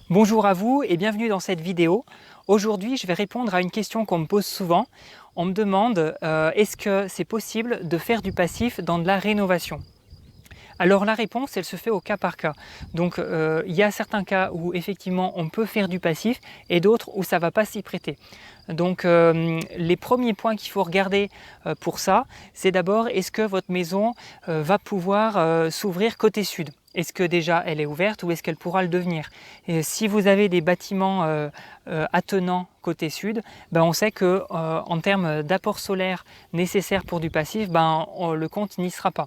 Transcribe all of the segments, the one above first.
Bonjour à vous et bienvenue dans cette vidéo. Aujourd'hui, je vais répondre à une question qu'on me pose souvent. On me demande est-ce que c'est possible de faire du passif dans de la rénovation? Alors la réponse, elle se fait au cas par cas. Donc il y a certains cas où effectivement on peut faire du passif et d'autres où ça ne va pas s'y prêter. Donc les premiers points qu'il faut regarder pour ça, c'est d'abord est-ce que votre maison va pouvoir s'ouvrir côté sud? Est-ce que déjà elle est ouverte ou est-ce qu'elle pourra le devenir? Et si vous avez des bâtiments attenants côté sud, ben on sait que en termes d'apport solaire nécessaire pour du passif, le compte n'y sera pas.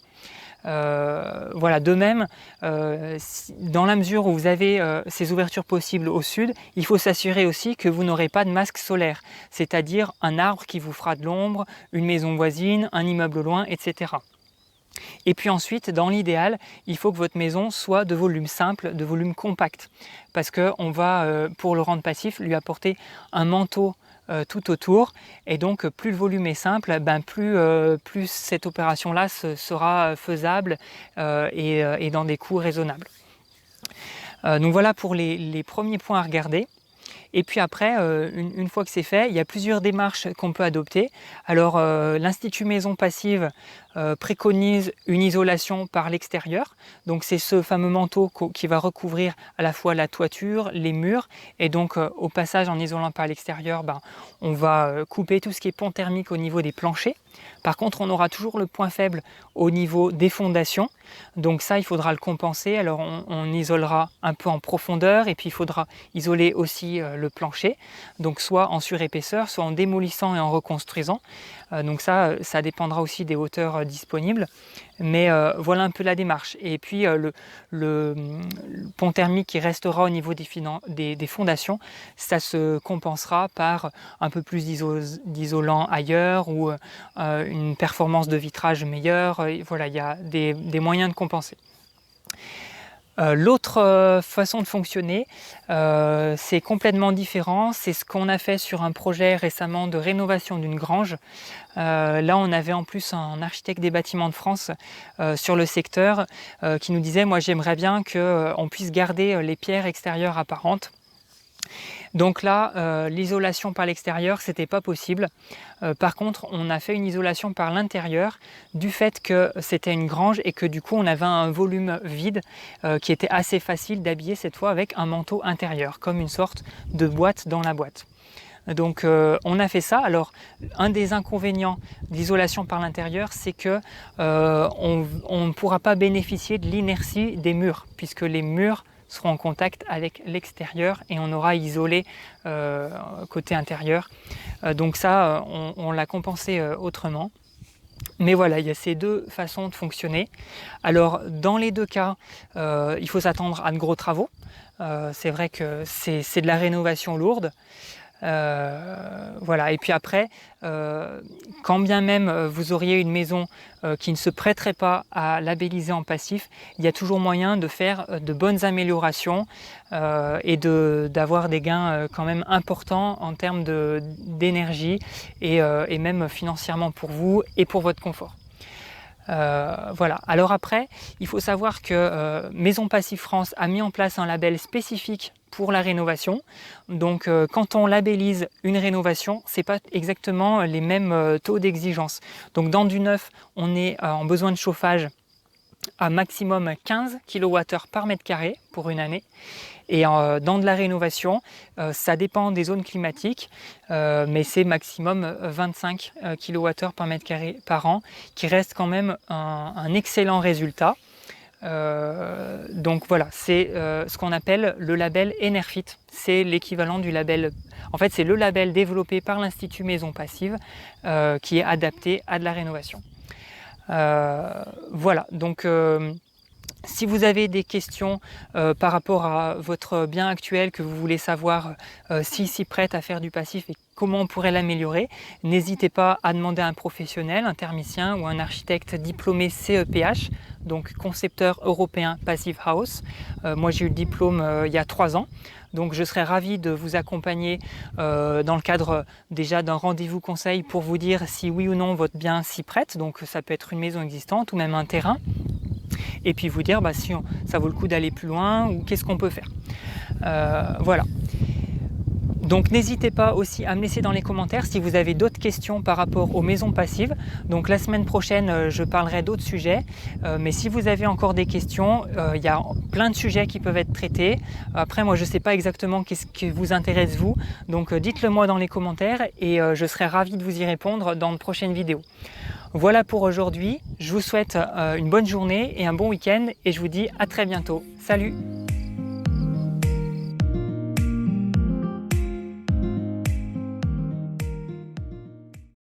Voilà, de même, dans la mesure où vous avez ces ouvertures possibles au sud, il faut s'assurer aussi que vous n'aurez pas de masque solaire, c'est-à-dire un arbre qui vous fera de l'ombre, une maison voisine, un immeuble au loin, etc. Et puis ensuite, dans l'idéal, il faut que votre maison soit de volume simple, de volume compact, parce qu'on va, pour le rendre passif, lui apporter un manteau tout autour, et donc plus le volume est simple, plus cette opération-là sera faisable et dans des coûts raisonnables. Donc voilà pour les premiers points à regarder. Et puis après, une fois que c'est fait, il y a plusieurs démarches qu'on peut adopter. Alors l'Institut Maison Passive préconise une isolation par l'extérieur. Donc c'est ce fameux manteau qui va recouvrir à la fois la toiture, les murs. Et donc au passage, en isolant par l'extérieur, on va couper tout ce qui est pont thermique au niveau des planchers. Par contre, on aura toujours le point faible au niveau des fondations. Donc ça, il faudra le compenser. Alors on isolera un peu en profondeur et puis il faudra isoler aussi le plancher. Donc soit en surépaisseur, soit en démolissant et en reconstruisant. Donc ça dépendra aussi des hauteurs disponibles. Mais voilà un peu la démarche. Et puis le pont thermique qui restera au niveau des fondations, ça se compensera par un peu plus d'isolant ailleurs ou une performance de vitrage meilleure. Voilà, il y a des moyens de compenser. L'autre façon de fonctionner, c'est complètement différent. C'est ce qu'on a fait sur un projet récemment de rénovation d'une grange. Là, on avait en plus un architecte des bâtiments de France sur le secteur qui nous disait « Moi, j'aimerais bien qu'on puisse garder les pierres extérieures apparentes ». Donc là, l'isolation par l'extérieur, c'était pas possible. Par contre, on a fait une isolation par l'intérieur du fait que c'était une grange et que du coup, on avait un volume vide qui était assez facile d'habiller cette fois avec un manteau intérieur, comme une sorte de boîte dans la boîte. Donc on a fait ça. Alors un des inconvénients d'isolation par l'intérieur, c'est que on ne pourra pas bénéficier de l'inertie des murs, puisque les murs seront en contact avec l'extérieur et on aura isolé côté intérieur. Donc ça, on l'a compensé autrement. Mais voilà, il y a ces deux façons de fonctionner. Alors dans les deux cas, il faut s'attendre à de gros travaux. C'est vrai que c'est de la rénovation lourde. Voilà. Et puis après, quand bien même vous auriez une maison qui ne se prêterait pas à labelliser en passif, il y a toujours moyen de faire de bonnes améliorations et d'avoir des gains quand même importants en termes d'énergie et même financièrement pour vous et pour votre confort. Voilà. Alors après, il faut savoir que Maison Passive France a mis en place un label spécifique pour la rénovation. Donc quand on labellise une rénovation, c'est pas exactement les mêmes taux d'exigence. Donc dans du neuf, on est en besoin de chauffage à maximum 15 kWh par mètre carré pour une année. Et dans de la rénovation, ça dépend des zones climatiques, mais c'est maximum 25 kWh par mètre carré par an, qui reste quand même un excellent résultat. Donc voilà, c'est ce qu'on appelle le label Enerfit. C'est l'équivalent du label, en fait c'est le label développé par l'Institut Maison Passive qui est adapté à de la rénovation. Voilà, donc si vous avez des questions par rapport à votre bien actuel, que vous voulez savoir s'il s'y prête à faire du passif et comment on pourrait l'améliorer, n'hésitez pas à demander à un professionnel, un thermicien ou un architecte diplômé CEPH, donc concepteur européen Passive House. Moi j'ai eu le diplôme il y a 3 ans, donc je serais ravi de vous accompagner dans le cadre déjà d'un rendez-vous conseil pour vous dire si oui ou non votre bien s'y prête, donc ça peut être une maison existante ou même un terrain. et puis vous dire si ça vaut le coup d'aller plus loin ou qu'est-ce qu'on peut faire. Voilà. Donc n'hésitez pas aussi à me laisser dans les commentaires si vous avez d'autres questions par rapport aux maisons passives. Donc la semaine prochaine, je parlerai d'autres sujets. Mais si vous avez encore des questions, il y a plein de sujets qui peuvent être traités. Après, moi, je ne sais pas exactement qu'est-ce qui vous intéresse vous. Donc dites-le moi dans les commentaires et je serai ravi de vous y répondre dans de prochaines vidéos. Voilà pour aujourd'hui. Je vous souhaite une bonne journée et un bon week-end et je vous dis à très bientôt. Salut!